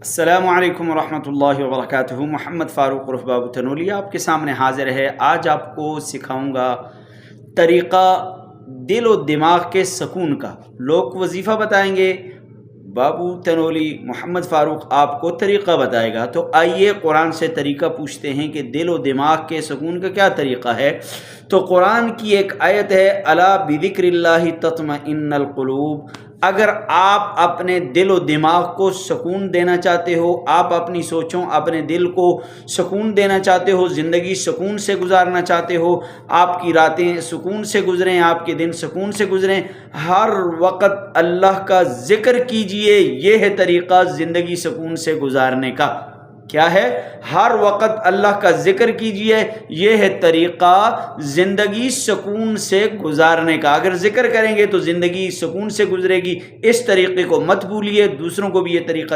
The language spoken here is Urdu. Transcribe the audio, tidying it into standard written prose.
السلام علیکم ورحمۃ اللہ وبرکاتہ۔ محمد فاروق عرف بابو تنولی آپ کے سامنے حاضر ہے۔ آج آپ کو سکھاؤں گا طریقہ دل و دماغ کے سکون کا۔ لوگ وظیفہ بتائیں گے، بابو تنولی محمد فاروق آپ کو طریقہ بتائے گا۔ تو آئیے قرآن سے طریقہ پوچھتے ہیں کہ دل و دماغ کے سکون کا کیا طریقہ ہے۔ تو قرآن کی ایک آیت ہے، الا بذکر اللہ تطمئن القلوب۔ اگر آپ اپنے دل و دماغ کو سکون دینا چاہتے ہو، آپ اپنی سوچوں اپنے دل کو سکون دینا چاہتے ہو، زندگی سکون سے گزارنا چاہتے ہو، آپ کی راتیں سکون سے گزریں، آپ کے دن سکون سے گزریں، ہر وقت اللہ کا ذکر کیجئے۔ یہ ہے طریقہ زندگی سکون سے گزارنے کا۔ کیا ہے؟ ہر وقت اللہ کا ذکر کیجئے، یہ ہے طریقہ زندگی سکون سے گزارنے کا۔ اگر ذکر کریں گے تو زندگی سکون سے گزرے گی۔ اس طریقے کو مت بھولیے، دوسروں کو بھی یہ طریقہ